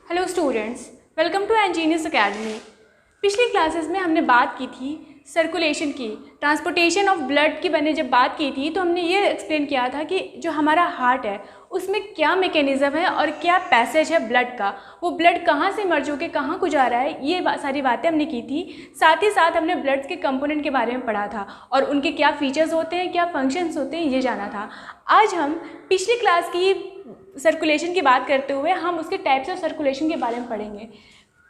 Hello students, welcome to engineers academy. पिछली classes में हमने बात की थी सर्कुलेशन की, ट्रांसपोर्टेशन ऑफ ब्लड की। मैंने जब बात की थी तो हमने ये एक्सप्लेन किया था कि जो हमारा हार्ट है उसमें क्या मैकेनिज़्म है और क्या पैसेज है ब्लड का, वो ब्लड कहाँ से मर्ज होकर कहाँ को जा रहा है, ये सारी बातें हमने की थी। साथ ही साथ हमने ब्लड के कंपोनेंट के बारे में पढ़ा था और उनके क्या फीचर्स होते हैं, क्या फंक्शंस होते हैं, ये जाना था। आज हम पिछली क्लास की सर्कुलेशन की बात करते हुए हम उसके टाइप्स ऑफ सर्कुलेशन के बारे में पढ़ेंगे।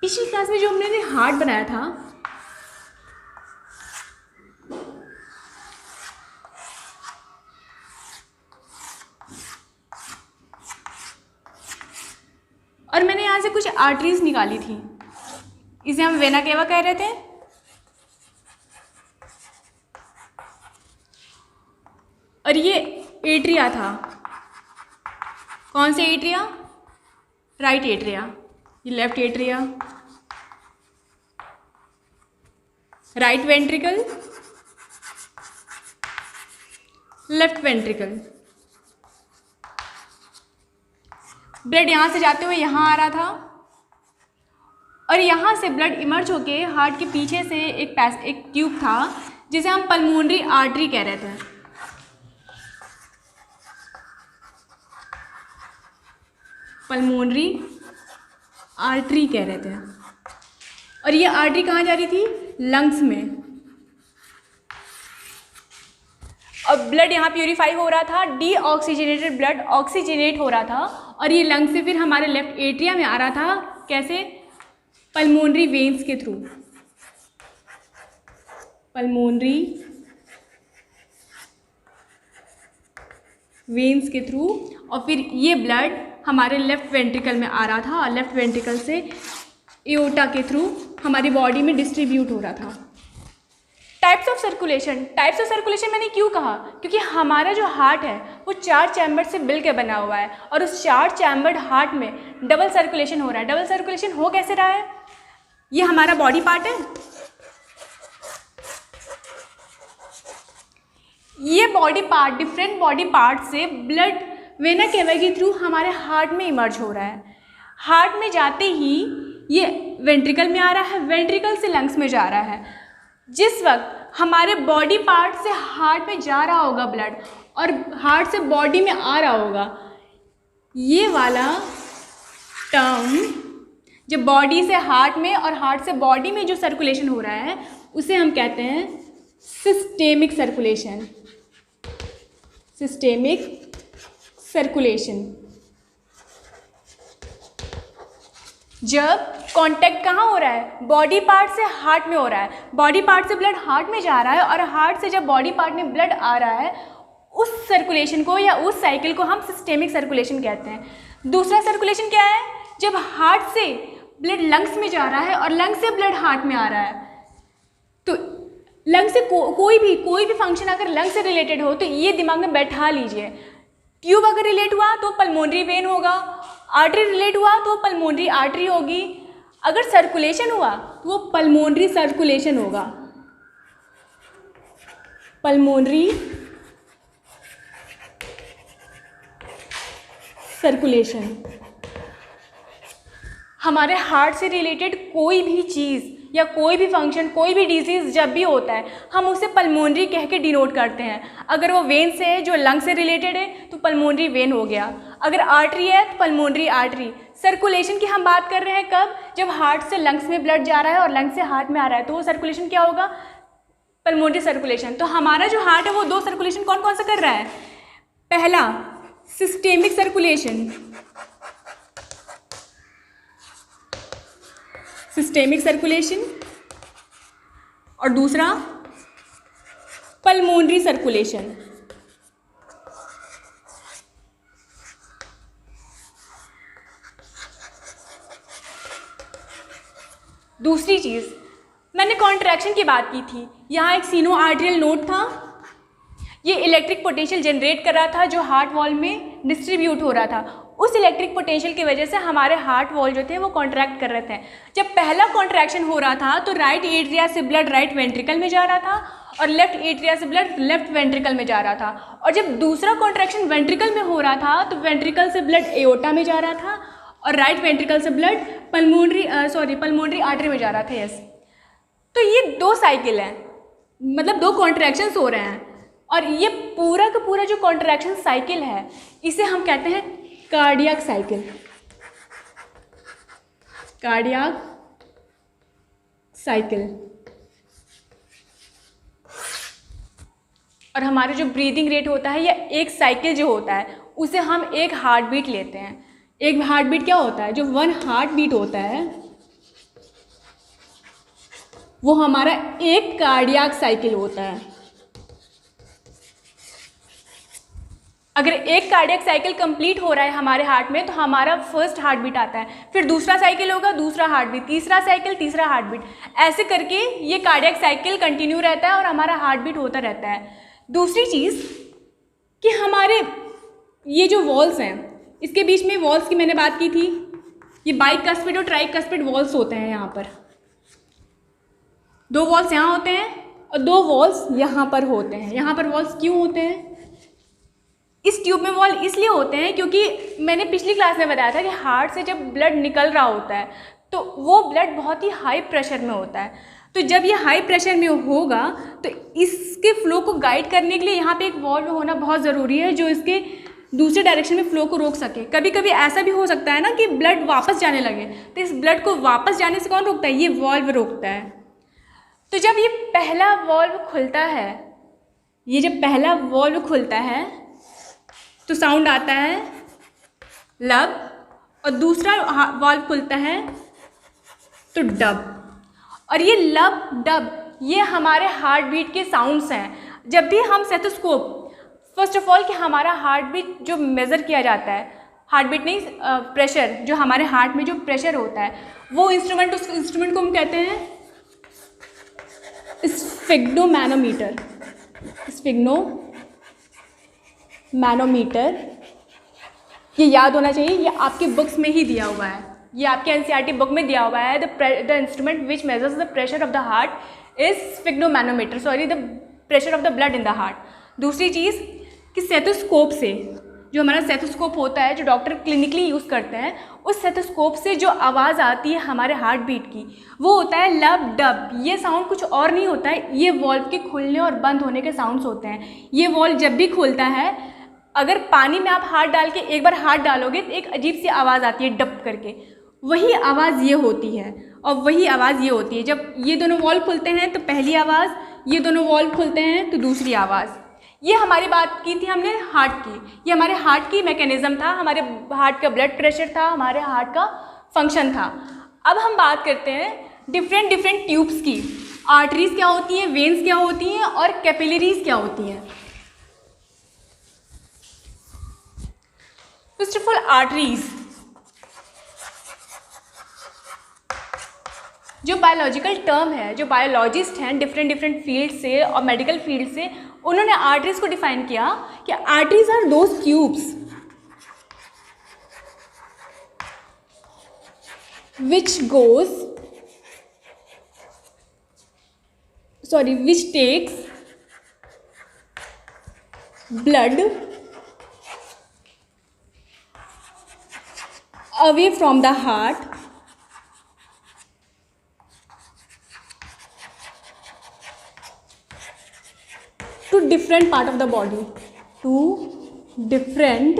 पिछली क्लास में जो हमने हार्ट बनाया था, और मैंने यहाँ से कुछ आर्टरीज निकाली थी, इसे हम वेना केवा कह रहे थे। और ये एट्रिया था। कौन से एट्रिया? Right atria. ये left atria, right ventricle, left ventricle. Blood यहाँ से जाते हुए यहाँ आ रहा था और यहाँ से ब्लड इमर्ज होके हार्ट के पीछे से एक ट्यूब था जिसे हम पल्मोनरी आर्टरी कह रहे थे। पल्मोनरी आर्टरी कह रहे थे। और ये आर्टरी कहाँ जा रही थी? लंग्स में। और ब्लड यहाँ प्यूरिफाई हो रहा था, डीऑक्सीजनेटेड ब्लड ऑक्सीजनेट हो रहा था और ये लंग से फिर हमारे लेफ्ट एट्रिया में आ रहा था। कैसे? पल्मोनरी वेन्स के थ्रू। पल्मोनरी वेन्स के थ्रू। और फिर ये ब्लड हमारे लेफ्ट वेंट्रिकल में आ रहा था और लेफ्ट वेंट्रिकल से एओर्टा के थ्रू हमारी बॉडी में डिस्ट्रीब्यूट हो रहा था। टाइप्स ऑफ सर्कुलेशन मैंने क्यों कहा? क्योंकि हमारा जो हार्ट है वो 4 चैम्बर से मिलकर बना हुआ है और उस 4 चैम्बर्ड हार्ट में डबल सर्कुलेशन हो रहा है। डबल सर्कुलेशन हो कैसे रहा है? ये हमारा बॉडी पार्ट है, ये body part, different body part से ब्लड वेना केवा के थ्रू हमारे हार्ट में इमर्ज हो रहा है। हार्ट में जाते ही ये वेंट्रिकल में आ रहा है, वेंट्रिकल से लंग्स में जा रहा है। जिस वक्त हमारे बॉडी पार्ट से हार्ट में जा रहा होगा ब्लड और हार्ट से बॉडी में आ रहा होगा, ये वाला टर्म जब बॉडी से हार्ट में और हार्ट से बॉडी में जो सर्कुलेशन हो रहा है उसे हम कहते हैं सिस्टेमिक सर्कुलेशन। Systemic circulation. जब कांटेक्ट कहाँ हो रहा है? बॉडी पार्ट से हार्ट में हो रहा है। बॉडी पार्ट से ब्लड हार्ट में जा रहा है और हार्ट से जब बॉडी पार्ट में ब्लड आ रहा है, उस सर्कुलेशन को या उस साइकिल को हम सिस्टेमिक सर्कुलेशन कहते हैं। दूसरा सर्कुलेशन क्या है? जब हार्ट से ब्लड लंग्स में जा रहा है और लंग्स से ब्लड हार्ट में आ रहा है, तो लंग से कोई भी फंक्शन अगर लंग से रिलेटेड हो तो ये दिमाग में बैठा लीजिए। ट्यूब अगर रिलेट हुआ तो पल्मोनरी वेन होगा, आर्टरी रिलेट हुआ तो पल्मोनरी आर्टरी होगी, अगर सर्कुलेशन हुआ तो वो पल्मोनरी सर्कुलेशन होगा। Pulmonary circulation. हमारे हार्ट से रिलेटेड कोई भी चीज़ या कोई भी फंक्शन, कोई भी डिजीज़ जब भी होता है हम उसे पल्मोनरी कह के डिनोट करते हैं। अगर वो वेन से है, जो लंग से रिलेटेड है, तो पल्मोनरी वेन हो गया। अगर आर्टरी है तो पल्मोनरी आर्टरी। सर्कुलेशन की हम बात कर रहे हैं कब? जब हार्ट से लंग्स में ब्लड जा रहा है और लंग से हार्ट में आ रहा है, तो वो सर्कुलेशन क्या होगा? Pulmonary circulation. तो हमारा जो हार्ट है वो 2 सर्कुलेशन कौन कौन सा कर रहा है? पहला सिस्टेमिक सर्कुलेशन, सिस्टेमिक सर्कुलेशन, और दूसरा पल्मोनरी सर्कुलेशन। दूसरी चीज़, मैंने कॉन्ट्रैक्शन की बात की थी। यहाँ एक सीनो आर्टेरियल नोड था, ये इलेक्ट्रिक पोटेंशियल जनरेट कर रहा था जो हार्ट वॉल में डिस्ट्रीब्यूट हो रहा था। उस इलेक्ट्रिक पोटेंशियल की वजह से हमारे हार्ट वॉल जो थे वो कॉन्ट्रैक्ट कर रहे थे। जब पहला कॉन्ट्रैक्शन हो रहा था तो राइट एट्रिया से ब्लड राइट वेंट्रिकल में जा रहा था और लेफ्ट एट्रिया से ब्लड लेफ्ट वेंट्रिकल में जा रहा था। और जब दूसरा कॉन्ट्रैक्शन वेंट्रिकल में हो रहा था तो वेंट्रिकल से ब्लड एओर्टा में जा रहा था और राइट वेंट्रिकल से ब्लड पल्मोनरी आर्टरी में जा रहा था। यस, तो ये 2 साइकिल हैं, मतलब 2 कॉन्ट्रैक्शंस हो रहे हैं, और ये पूरा का पूरा जो कॉन्ट्रैक्शन साइकिल है इसे हम कहते हैं कार्डियक साइकिल। Cardiac cycle. और हमारा जो ब्रीदिंग रेट होता है या एक साइकिल जो होता है उसे हम एक हार्ट बीट लेते हैं। एक हार्ट बीट क्या होता है? जो 1 हार्ट बीट होता है वो हमारा एक कार्डियक साइकिल होता है। अगर एक कार्डियक साइकिल कंप्लीट हो रहा है हमारे हार्ट में तो हमारा फर्स्ट हार्ट बीट आता है, फिर दूसरा साइकिल होगा, दूसरा हार्ट बीट, तीसरा साइकिल, तीसरा हार्ट बीट, ऐसे करके ये कार्डियक साइकिल कंटिन्यू रहता है और हमारा हार्ट बीट होता रहता है। दूसरी चीज़ कि हमारे ये जो वॉल्स हैं, इसके बीच में वॉल्स की मैंने बात की थी, ये बाइकस्पिड और ट्राइकस्पिड वॉल्स होते हैं। यहाँ पर 2 वॉल्स यहाँ होते हैं और 2 वॉल्स यहाँ पर होते हैं। यहाँ पर वॉल्स क्यों होते हैं? इस ट्यूब में वॉल इसलिए होते हैं क्योंकि मैंने पिछली क्लास में बताया था कि हार्ट से जब ब्लड निकल रहा होता है तो वो ब्लड बहुत ही हाई प्रेशर में होता है। तो जब ये हाई प्रेशर में होगा तो इसके फ्लो को गाइड करने के लिए यहाँ पे एक वॉल्व होना बहुत ज़रूरी है जो इसके दूसरे डायरेक्शन में फ्लो को रोक सके। कभी कभी ऐसा भी हो सकता है ना कि ब्लड वापस जाने लगे, तो इस ब्लड को वापस जाने से कौन रोकता है? ये वॉल्व रोकता है। तो जब ये पहला वॉल्व खुलता है, ये जब पहला वॉल्व खुलता है तो साउंड आता है लब, और दूसरा वॉल्व खुलता है तो डब। और ये लब डब ये हमारे हार्ट बीट के साउंड्स हैं। जब भी हम स्टेथोस्कोप, फर्स्ट ऑफ ऑल कि हमारा हार्ट बीट जो मेज़र किया जाता है, हार्ट बीट नहीं प्रेशर, जो हमारे हार्ट में जो प्रेशर होता है वो इंस्ट्रूमेंट, उस इंस्ट्रूमेंट को हम कहते हैं स्फिग्नोमैनोमीटर। स्फिग्नोमैनोमीटर, ये याद होना चाहिए, ये आपकी बुक्स में ही दिया हुआ है, ये आपके एनसीईआरटी बुक में दिया हुआ है। The instrument which measures the pressure of the heart is sphygmomanometer, the pressure of the blood in the heart. दूसरी चीज़ कि स्टेथोस्कोप से, जो हमारा स्टेथोस्कोप होता है जो डॉक्टर क्लिनिकली यूज़ करते हैं, उस स्टेथोस्कोप से जो आवाज़ आती है हमारे हार्ट बीट की वो होता है लब डब। ये साउंड कुछ और नहीं होता है, ये वॉल्व के खुलने और बंद होने के साउंड्स होते हैं। ये वॉल्व जब भी खुलता है, अगर पानी में आप हाथ डाल के एक बार हाथ डालोगे तो एक अजीब सी आवाज़ आती है डब करके, वही आवाज़ ये होती है और वही आवाज़ ये होती है। जब ये दोनों वॉल्व खुलते हैं तो पहली आवाज़, ये दोनों वॉल्व खुलते हैं तो दूसरी आवाज़। ये हमारी बात की थी हमने हार्ट की, ये हमारे हार्ट की मैकेनिज़्म था, हमारे हार्ट का ब्लड प्रेशर था, हमारे हार्ट का फंक्शन था। अब हम बात करते हैं डिफरेंट ट्यूब्स की। आर्टरीज़ क्या होती हैं, वेन्स क्या होती हैं और कैपिलरीज़ क्या होती हैं। फर्स्ट ऑफ ऑल आर्टरीज़, जो बायोलॉजिकल टर्म है, जो बायोलॉजिस्ट हैं डिफरेंट फील्ड से और मेडिकल फील्ड से, उन्होंने आर्टरीज को डिफाइन किया कि arteries are those tubes which takes blood away from the heart to different part of the body, to different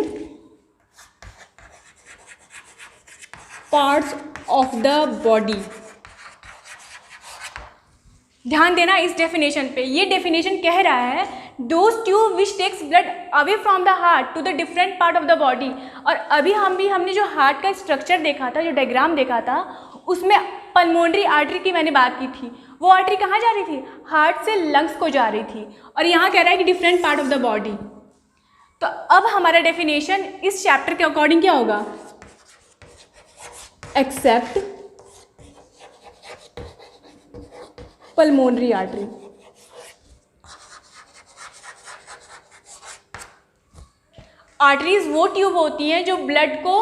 parts of the body। ध्यान देना इस डेफिनेशन पे। ये डेफिनेशन कह रहा है those tube which takes blood away from the heart to the different part of the body. और अभी हमने जो हार्ट का स्ट्रक्चर देखा था, जो डायग्राम देखा था, उसमें पल्मोनरी आर्टरी की मैंने बात की थी। वो आर्टरी कहाँ जा रही थी? हार्ट से लंग्स को जा रही थी। और यहाँ कह रहा है कि different part of the body. तो अब हमारा डेफिनेशन इस चैप्टर के अकॉर्डिंग क्या होगा? Accept pulmonary artery. आर्टरीज वो ट्यूब होती हैं जो ब्लड को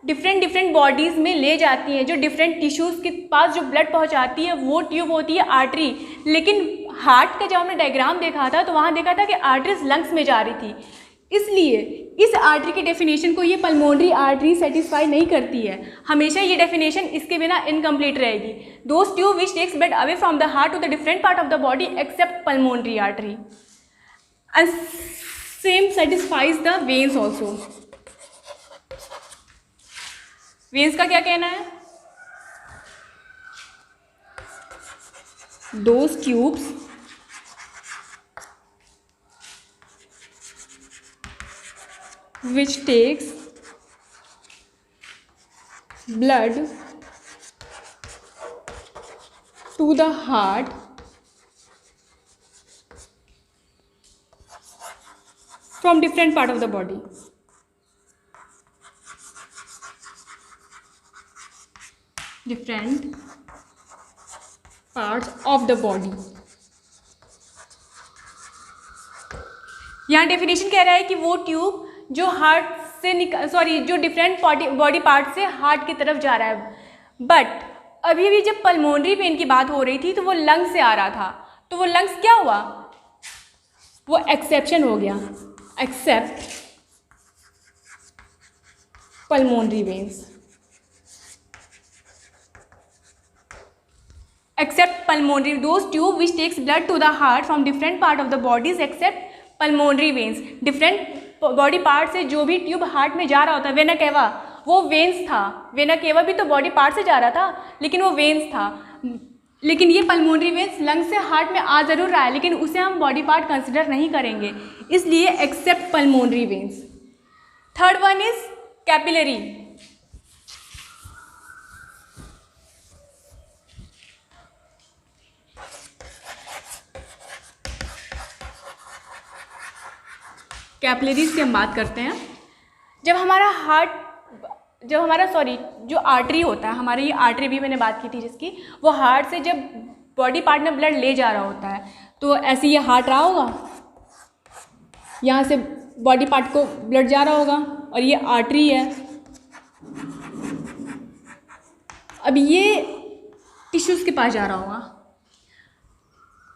डिफरेंट बॉडीज़ में ले जाती हैं, जो डिफरेंट टिश्यूज़ के पास जो ब्लड पहुंचाती है, वो ट्यूब होती है आर्टरी। लेकिन हार्ट का जब हमने डायग्राम देखा था तो वहाँ देखा था कि आर्टरीज लंग्स में जा रही थी। इसलिए इस आर्टरी की डेफिनेशन को ये पल्मोनरी आर्टरी सेटिस्फाई नहीं करती है, हमेशा ये डेफिनेशन इसके बिना इनकम्प्लीट रहेगी। Those tube which takes blood away from the heart to the different part of the body except pulmonary artery and same satisfies the veins also. Veins का क्या कहना है? Those tubes which takes blood to the heart from different part of the body. Different parts of the body. यहाँ definition कह रहा है कि वो ट्यूब जो हार्ट से जो डिफरेंट बॉडी पार्ट से हार्ट की तरफ जा रहा है, बट अभी भी जब पल्मोनरी पेन की बात हो रही थी तो वो लंग्स से आ रहा था, तो वो लंग्स क्या हुआ? वो एक्सेप्शन हो गया, except pulmonary veins, except pulmonary those tube which takes blood to the heart from different part of the body except pulmonary veins. Different body part से जो भी ट्यूब हार्ट में जा रहा होता है, वेना केवा वो वेन्स था, वेना केवा भी तो बॉडी पार्ट से जा रहा था लेकिन वो वेन्स था, लेकिन ये पल्मोनरी वेन्स लंग से हार्ट में आ जरूर रहा है लेकिन उसे हम बॉडी पार्ट कंसिडर नहीं करेंगे, इसलिए accept pulmonary veins. Third one is capillary. Capillaries की हम बात करते हैं। जब हमारा जो आर्टरी होता है, हमारी ये आर्टरी भी मैंने बात की थी जिसकी, वो हार्ट से जब बॉडी पार्ट में ब्लड ले जा रहा होता है तो ऐसे ये हार्ट रहा होगा, यहाँ से बॉडी पार्ट को ब्लड जा रहा होगा और ये आर्टरी है। अब ये टिश्यूज़ के पास जा रहा होगा,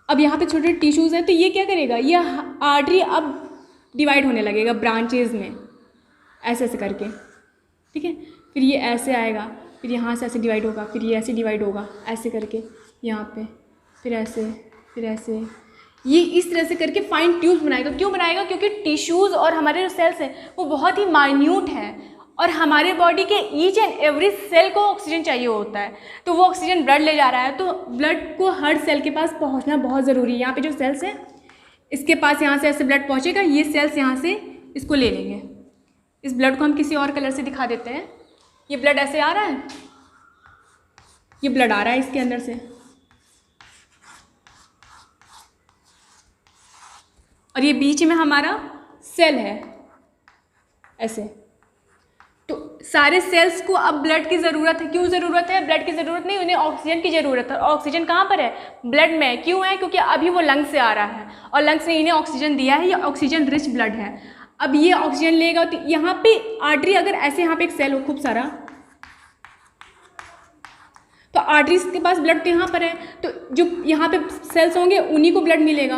अब यहाँ पे छोटे टिश्यूज़ हैं तो ये क्या करेगा, ये आर्टरी अब डिवाइड होने लगेगा ब्रांचेज में, ऐसे ऐसे करके, ठीक है। फिर ये ऐसे आएगा, फिर यहाँ से ऐसे डिवाइड होगा, फिर ये ऐसे डिवाइड होगा ऐसे करके यहाँ पे, फिर ऐसे ये इस तरह से करके फाइन ट्यूब्स बनाएगा। क्यों बनाएगा? क्योंकि टिश्यूज़ और हमारे जो सेल्स हैं वो बहुत ही माइन्यूट हैं और हमारे बॉडी के ईच एंड एवरी सेल को ऑक्सीजन चाहिए होता है, तो वो ऑक्सीजन ब्लड ले जा रहा है, तो ब्लड को हर सेल के पास पहुँचना बहुत ज़रूरी है। यहाँ पर जो सेल्स हैं इसके पास यहाँ से ऐसे ब्लड पहुँचेगा, ये सेल्स यहाँ से इसको ले लेंगे। इस ब्लड को हम किसी और कलर से दिखा देते हैं। ये ब्लड ऐसे आ रहा है, ये ब्लड आ रहा है इसके अंदर से, और ये बीच में हमारा सेल है ऐसे। तो सारे सेल्स को अब ब्लड की ज़रूरत है। क्यों ज़रूरत है? ब्लड की ज़रूरत नहीं, उन्हें ऑक्सीजन की ज़रूरत है। ऑक्सीजन कहाँ पर है? ब्लड में। क्यों है? क्योंकि अभी वो लंग्स से आ रहा है और लंग्स ने इन्हें ऑक्सीजन दिया है, ये ऑक्सीजन रिच ब्लड है। अब ये ऑक्सीजन लेगा तो यहाँ पे आर्टरी, अगर ऐसे यहाँ पे एक सेल हो खूब सारा, तो आर्टरीज के पास ब्लड तो यहाँ पर है, तो जो यहाँ पे सेल्स होंगे उन्हीं को ब्लड मिलेगा,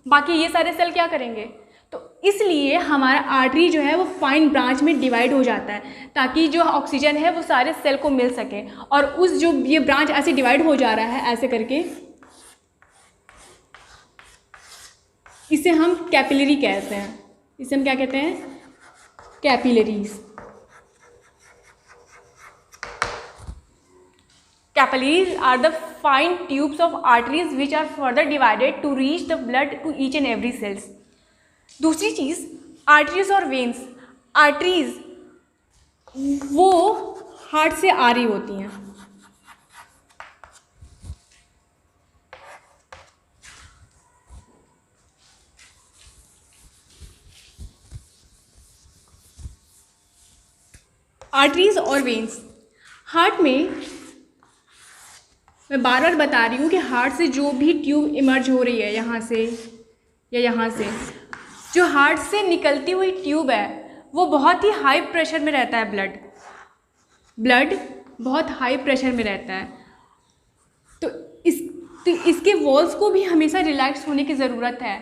बाकी ये सारे सेल क्या करेंगे? तो इसलिए हमारा आर्टरी जो है वो फाइन ब्रांच में डिवाइड हो जाता है ताकि जो ऑक्सीजन है वो सारे सेल को मिल सके, और उस जो ये ब्रांच ऐसे डिवाइड हो जा रहा है ऐसे करके, इसे हम कैपिलरी कहते हैं। इसे हम क्या कहते हैं? Capillaries. Capillaries are the fine tubes of arteries which are further divided to reach the blood to each and every cells. दूसरी चीज़, आर्टरीज और वेन्स। आर्टरीज वो हार्ट से आ रही होती हैं, आर्टरीज और वेन्स। हार्ट में मैं बार बार बता रही हूँ कि हार्ट से जो भी ट्यूब इमर्ज हो रही है यहाँ से या यहाँ से, जो हार्ट से निकलती हुई ट्यूब है वो बहुत ही हाई प्रेशर में रहता है। ब्लड बहुत हाई प्रेशर में रहता है, तो इसके वॉल्स को भी हमेशा रिलैक्स होने की ज़रूरत है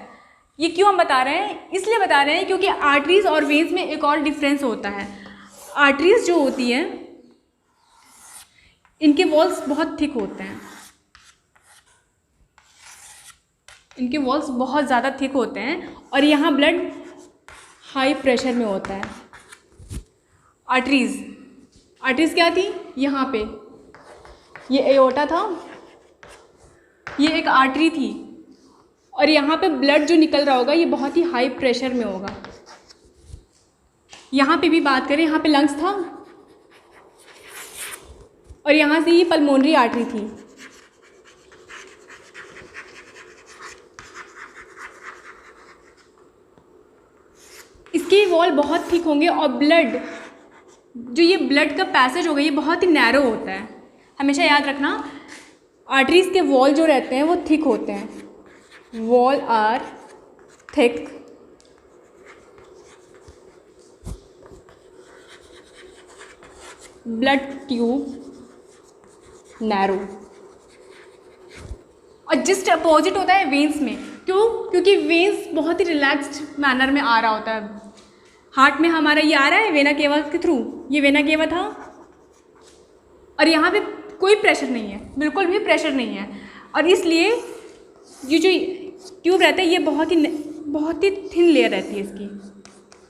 ये क्यों हम बता रहे हैं? इसलिए बता रहे हैं क्योंकि आर्टरीज और वेन्स में एक और डिफरेंस होता है। आर्टरीज जो होती हैं इनके वॉल्स बहुत थिक होते हैं, इनके वॉल्स बहुत ज़्यादा थिक होते हैं और यहाँ ब्लड हाई प्रेशर में होता है। आर्टरीज क्या थी? यहाँ पे ये एओर्टा था, ये एक आर्टरी थी और यहाँ पे ब्लड जो निकल रहा होगा ये बहुत ही हाई प्रेशर में होगा। यहाँ पे भी बात करें, यहाँ पे लंग्स था और यहाँ से ये पल्मोनरी आर्टरी थी। इसके वॉल बहुत थिक होंगे और ब्लड जो ये ब्लड का पैसेज होगा ये बहुत ही नैरो होता है। हमेशा याद रखना, आर्टरीज के वॉल जो रहते हैं वो थिक होते हैं। Wall are thick, blood tube narrow. और जस्ट अपोजिट होता है वेन्स में। क्यों? क्योंकि वेन्स बहुत ही रिलैक्स्ड मैनर में आ रहा होता है। हार्ट में हमारा ये आ रहा है वेना केवा के थ्रू, ये वेना केवा था और यहाँ पे कोई प्रेशर नहीं है, बिल्कुल भी प्रेशर नहीं है। और इसलिए ये जो ट्यूब रहता है ये बहुत ही थिन लेयर रहती है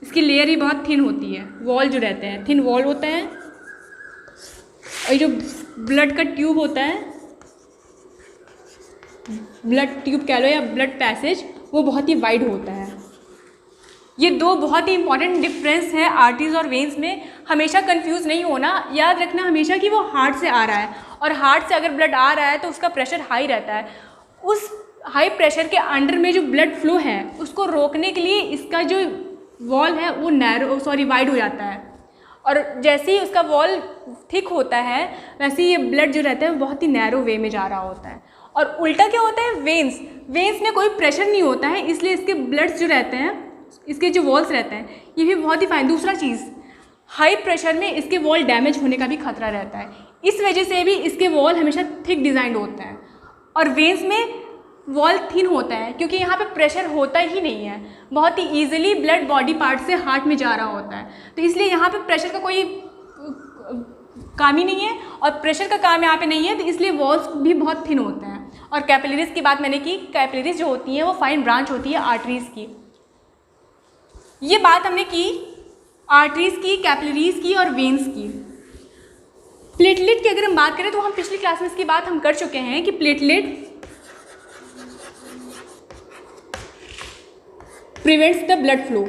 इसकी लेयर ही बहुत थिन होती है। वॉल जो रहते हैं थिन वॉल होता है और ये जो ब्लड का ट्यूब होता है, ब्लड ट्यूब कह लो या ब्लड पैसेज, वो बहुत ही वाइड होता है। ये दो बहुत ही इंपॉर्टेंट डिफरेंस है आर्टरीज और वेन्स में। हमेशा कंफ्यूज नहीं होना, याद रखना हमेशा कि वो हार्ट से आ रहा है और हार्ट से अगर ब्लड आ रहा है तो उसका प्रेशर हाई रहता है। उस हाई प्रेशर के अंडर में जो ब्लड फ्लो है उसको रोकने के लिए इसका जो वॉल है वो वाइड हो जाता है और जैसे ही उसका वॉल थिक होता है वैसे ही ये ब्लड जो रहता है वो बहुत ही नैरो वे में जा रहा होता है। और उल्टा क्या होता है? वेन्स में कोई प्रेशर नहीं होता है, इसलिए इसके ब्लड्स जो रहते हैं, इसके जो वॉल्स रहते हैं ये भी बहुत ही फाइन। दूसरा चीज़, हाई प्रेशर में इसके वॉल डैमेज होने का भी खतरा रहता है, इस वजह से भी इसके वॉल हमेशा थिक डिज़ाइंड होते हैं। और वेन्स में वॉल थिन होता है क्योंकि यहाँ पे प्रेशर होता ही नहीं है, बहुत ही ईजिली ब्लड बॉडी पार्ट से हार्ट में जा रहा होता है, तो इसलिए यहाँ पे प्रेशर का कोई काम ही नहीं है और प्रेशर का काम यहाँ पे नहीं है, तो इसलिए वॉल्स भी बहुत थिन होते हैं। और कैपिलरीज की बात मैंने की, कैपिलरीज जो होती हैं वो फाइन ब्रांच होती है आर्टरीज की। ये बात हमने की आर्टरीज की, कैपिलरीज की और वेन्स की। प्लेटलेट की अगर हम बात करें तो हम पिछली क्लास में इसकी बात हम कर चुके हैं कि platelet prevents the blood flow.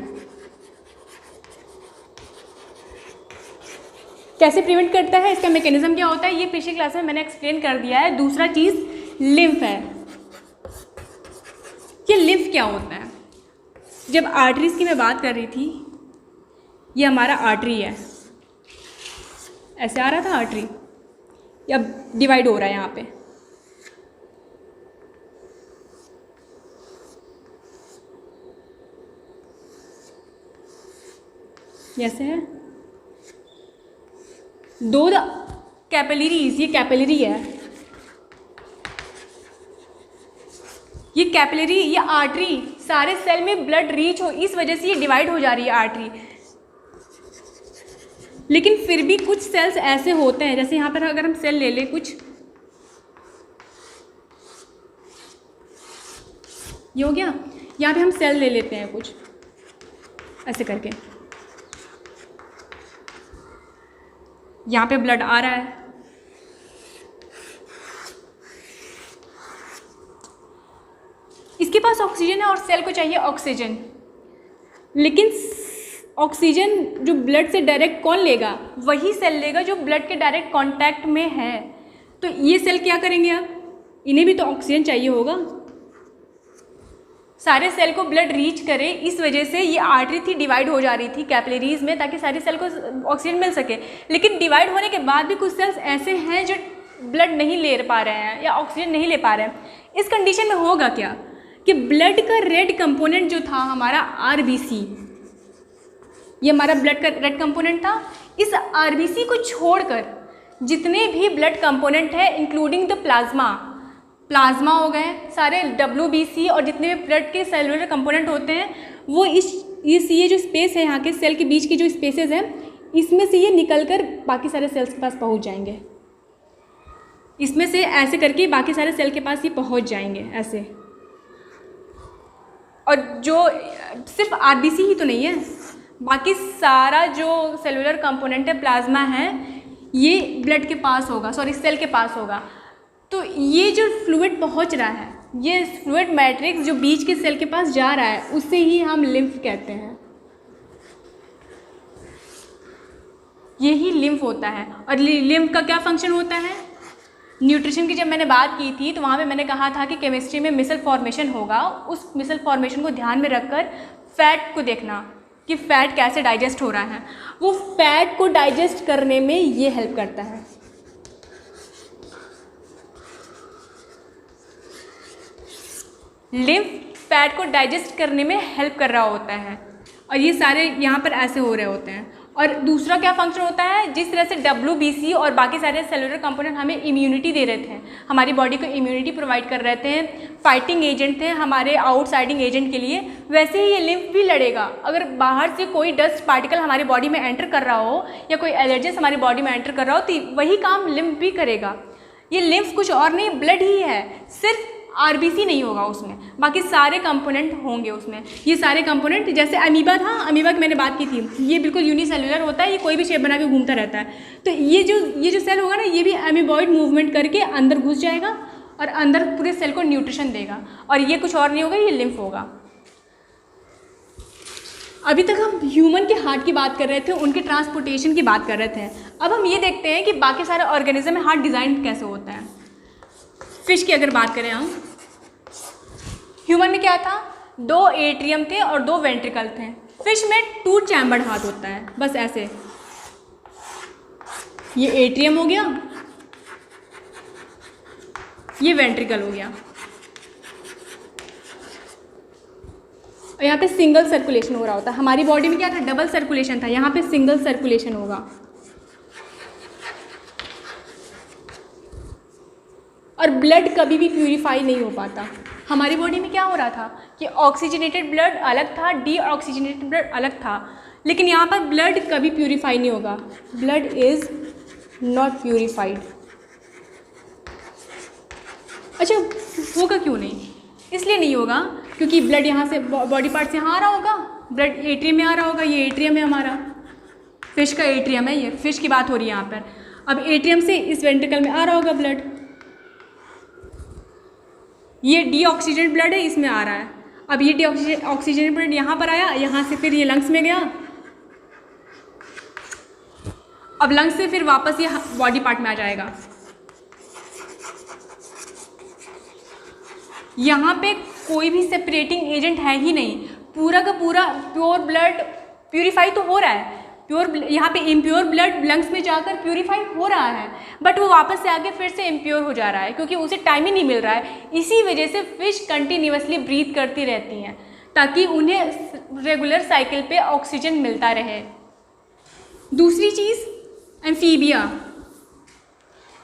कैसे प्रिवेंट करता है, इसका मैकेनिज्म क्या होता है, ये पिछली क्लास में मैंने एक्सप्लेन कर दिया है। दूसरा चीज़ लिम्फ है। ये लिम्फ क्या होता है? जब आर्टरीज की मैं बात कर रही थी, ये हमारा आर्टरी है, ऐसे आ रहा था आर्टरी, अब डिवाइड हो रहा है यहाँ पे। ऐसे है दो कैपिलरीज, ये कैपिलरी है, ये कैपिलरी, ये आर्टरी, सारे सेल में ब्लड रीच हो, इस वजह से ये डिवाइड हो जा रही है आर्टरी। लेकिन फिर भी कुछ सेल्स ऐसे होते हैं, जैसे यहाँ पर अगर हम सेल ले लें कुछ, ये हो गया, यहाँ पे हम सेल ले लेते हैं कुछ ऐसे करके, यहाँ पे ब्लड आ रहा है, इसके पास ऑक्सीजन है और सेल को चाहिए ऑक्सीजन, लेकिन ऑक्सीजन जो ब्लड से डायरेक्ट कौन लेगा? वही सेल लेगा जो ब्लड के डायरेक्ट कांटेक्ट में है। तो ये सेल क्या करेंगे? अब इन्हें भी तो ऑक्सीजन चाहिए होगा, सारे सेल को ब्लड रीच करे, इस वजह से ये आर्टरी थी डिवाइड हो जा रही थी कैपिलरीज में, ताकि सारे सेल को ऑक्सीजन मिल सके। लेकिन डिवाइड होने के बाद भी कुछ सेल्स ऐसे हैं जो ब्लड नहीं ले पा रहे हैं या ऑक्सीजन नहीं ले पा रहे हैं। इस कंडीशन में होगा क्या कि ब्लड का रेड कंपोनेंट जो था हमारा आरबीसी, ये हमारा ब्लड का रेड कंपोनेंट था, इस आरबीसी को छोड़कर जितने भी ब्लड कंपोनेंट है इंक्लूडिंग द प्लाज्मा, प्लाज्मा हो गए, सारे WBC और जितने भी ब्लड के सेलुलर कंपोनेंट होते हैं वो ये जो स्पेस है यहाँ के सेल के बीच की जो स्पेसेस हैं इसमें से ये निकल कर बाकी सारे सेल्स के पास पहुँच जाएंगे। इसमें से ऐसे करके बाकी सारे सेल के पास ये पहुँच जाएंगे ऐसे। और जो सिर्फ RBC ही तो नहीं है, बाकी सारा जो सेलुलर कंपोनेंट है, प्लाज्मा है, ये ब्लड के पास होगा, सॉरी सेल के पास होगा। तो ये जो फ्लूइड पहुंच रहा है, ये फ्लूइड मैट्रिक्स जो बीच के सेल के पास जा रहा है, उसे ही हम लिम्फ कहते हैं। यही लिम्फ होता है। और लिम्फ का क्या फंक्शन होता है? न्यूट्रिशन की जब मैंने बात की थी तो वहाँ पे मैंने कहा था कि केमिस्ट्री में मिसल फॉर्मेशन होगा, उस मिसल फॉर्मेशन को ध्यान में रखकर फैट को देखना कि फैट कैसे डाइजेस्ट हो रहा है। वो फैट को डाइजेस्ट करने में ये हेल्प करता है। लिम्फ फैट को डाइजेस्ट करने में हेल्प कर रहा होता है और ये सारे यहाँ पर ऐसे हो रहे होते हैं। और दूसरा क्या फंक्शन होता है, जिस तरह से WBC और बाकी सारे सेलुलर कंपोनेंट हमें इम्यूनिटी दे रहे थे, हमारी बॉडी को इम्यूनिटी प्रोवाइड कर रहे थे, फाइटिंग एजेंट थे हमारे आउटसाइडिंग एजेंट के लिए, वैसे ही ये लिम्फ भी लड़ेगा। अगर बाहर से कोई डस्ट पार्टिकल हमारी बॉडी में एंटर कर रहा हो या कोई एलर्जीज हमारी बॉडी में एंटर कर रहा हो तो वही काम लिम्फ भी करेगा। ये लिम्फ कुछ और नहीं, ब्लड ही है, सिर्फ RBC नहीं होगा उसमें, बाकी सारे कंपोनेंट होंगे उसमें। ये सारे कंपोनेंट जैसे अमीबा था, अमीबा की मैंने बात की थी, ये बिल्कुल यूनिसेलुलर होता है, ये कोई भी शेप बना के घूमता रहता है। तो ये जो सेल होगा ना, ये भी अमीबॉइड मूवमेंट करके अंदर घुस जाएगा और अंदर पूरे सेल को न्यूट्रिशन देगा। और ये कुछ और नहीं होगा, ये लिम्फ होगा। अभी तक हम ह्यूमन के हार्ट की बात कर रहे थे, उनके ट्रांसपोर्टेशन की बात कर रहे थे। अब हम ये देखते हैं कि बाकी सारे ऑर्गेनिज्म में हार्ट डिज़ाइन कैसे होता है। फिश की अगर बात करें हम, ह्यूमन में क्या था, 2 एट्रियम थे और 2 वेंट्रिकल थे। फिश में 2 चैम्बर्ड हार्ट होता है, बस ऐसे। ये एट्रियम हो गया, ये वेंट्रिकल हो गया, और यहाँ पे सिंगल सर्कुलेशन हो रहा होता है। हमारी बॉडी में क्या था, डबल सर्कुलेशन था, यहाँ पे सिंगल सर्कुलेशन होगा। और ब्लड कभी भी प्यूरिफाई नहीं हो पाता। हमारी बॉडी में क्या हो रहा था कि ऑक्सीजनेटेड ब्लड अलग था, डीऑक्सीजनेटेड ब्लड अलग था, लेकिन यहाँ पर ब्लड कभी प्यूरिफाई नहीं होगा। Blood is not purified. अच्छा, होगा क्यों नहीं? इसलिए नहीं होगा क्योंकि ब्लड यहाँ से बॉडी पार्ट से यहाँ आ रहा होगा, ब्लड एट्रियम में आ रहा होगा। ये एट्रियम है हमारा, फिश का एट्रियम है, ये फिश की बात हो रही है यहाँ पर। अब एट्रियम से इस वेंट्रिकल में आ रहा होगा ब्लड, ये डीऑक्सीजनेटेड ब्लड है, इसमें आ रहा है। अब ये डीऑक्सीजनेटेड ब्लड यहाँ पर आया, यहाँ से फिर ये लंग्स में गया, अब लंग्स से फिर वापस ये बॉडी पार्ट में आ जाएगा। यहाँ पे कोई भी सेपरेटिंग एजेंट है ही नहीं, पूरा का पूरा प्योर ब्लड प्यूरिफाई तो हो रहा है। प्योर यहाँ पे इम्प्योर ब्लड लंग्स में जाकर प्यूरिफाई हो रहा है, बट वो वापस से आके फिर से इम्प्योर हो जा रहा है क्योंकि उसे टाइम ही नहीं मिल रहा है। इसी वजह से फिश कंटिन्यूअसली ब्रीथ करती रहती हैं ताकि उन्हें रेगुलर साइकिल पे ऑक्सीजन मिलता रहे। दूसरी चीज़, एम्फीबिया।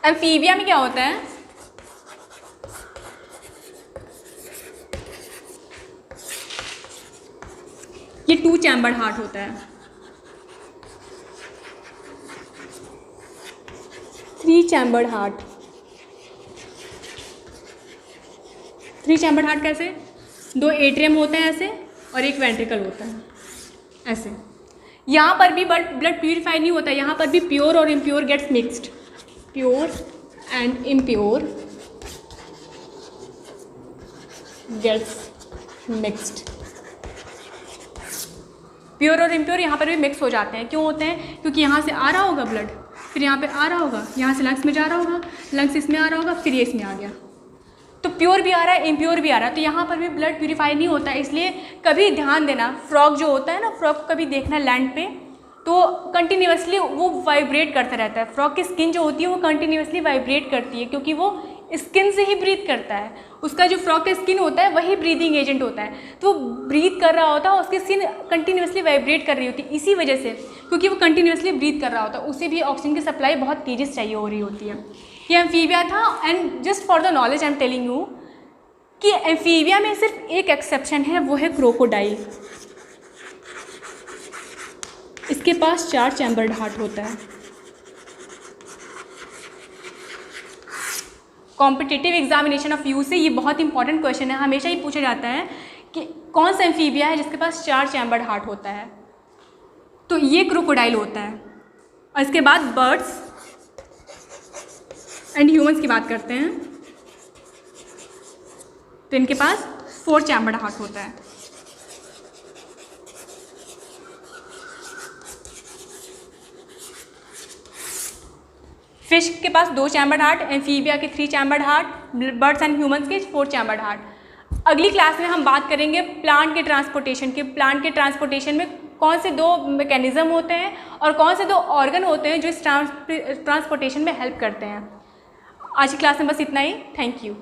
एम्फीबिया में क्या होता है, ये 2 चैम्बर्ड हार्ट होता है, 3 चैम्बर्ड हार्ट। 3 चैम्बर्ड हार्ट कैसे? 2 एट्रियम होते हैं ऐसे और 1 वेंट्रिकल होता है ऐसे। यहाँ पर भी ब्लड प्यूरिफाई नहीं होता, यहाँ पर भी प्योर और impure gets mixed, pure and impure gets mixed. Pure और इम्प्योर यहाँ पर भी मिक्स हो जाते हैं। क्यों होते हैं? क्योंकि यहाँ से आ रहा होगा ब्लड, फिर यहाँ पे आ रहा होगा, यहाँ से लंग्स में जा रहा होगा, लंग्स इसमें आ रहा होगा, फिर ये इसमें आ गया। तो प्योर भी आ रहा है, इम्प्योर भी आ रहा है, तो यहाँ पर भी ब्लड प्यूरिफाई नहीं होता है। इसलिए कभी ध्यान देना, फ्रॉग जो होता है ना, फ्रॉग को कभी देखना लैंड पे तो कंटिन्यूसली वो वाइब्रेट करता रहता है। फ्रॉग की स्किन जो होती है वो कंटिन्यूसली वाइब्रेट करती है क्योंकि वो स्किन से ही ब्रीथ करता है। उसका जो फ्रॉग का स्किन होता है वही ब्रीदिंग एजेंट होता है, तो वो ब्रीथ कर रहा होता है, उसकी स्किन कंटिन्यूसली वाइब्रेट कर रही होती है। इसी वजह से, क्योंकि वो कंटिन्यूसली ब्रीथ कर रहा होता है, उसे भी ऑक्सीजन की सप्लाई बहुत तेज़ी से चाहिए हो रही होती है। ये एम्फीबिया था। And just for the knowledge I am telling you कि एम्फीबिया में सिर्फ एक एक्सेप्शन है, वो है क्रोकोडाइल। इसके पास 4 चैम्बर्ड हार्ट होता है। कॉम्पिटिटिव एग्जामिनेशन ऑफ यू से ये बहुत इंपॉर्टेंट क्वेश्चन है, हमेशा ही पूछा जाता है कि कौन सा एम्फीबिया है जिसके पास 4 चैम्बर्ड हार्ट होता है, तो ये क्रोकोडाइल होता है। और इसके बाद बर्ड्स एंड ह्यूमंस की बात करते हैं, तो इनके पास 4 चैम्बर्ड हार्ट होता है। फिश के पास 2 चैम्बर्ड हार्ट, एम्फीबिया के 3 chambered heart, birds and humans के 4 चैम्बर्ड हार्ट। अगली क्लास में हम बात करेंगे प्लांट के ट्रांसपोर्टेशन के। प्लांट के ट्रांसपोर्टेशन में कौन से 2 मैकेनिज्म होते हैं और कौन से 2 ऑर्गन होते हैं जो इस ट्रांसपोर्टेशन में हेल्प करते हैं। आज की क्लास में बस इतना ही। Thank you.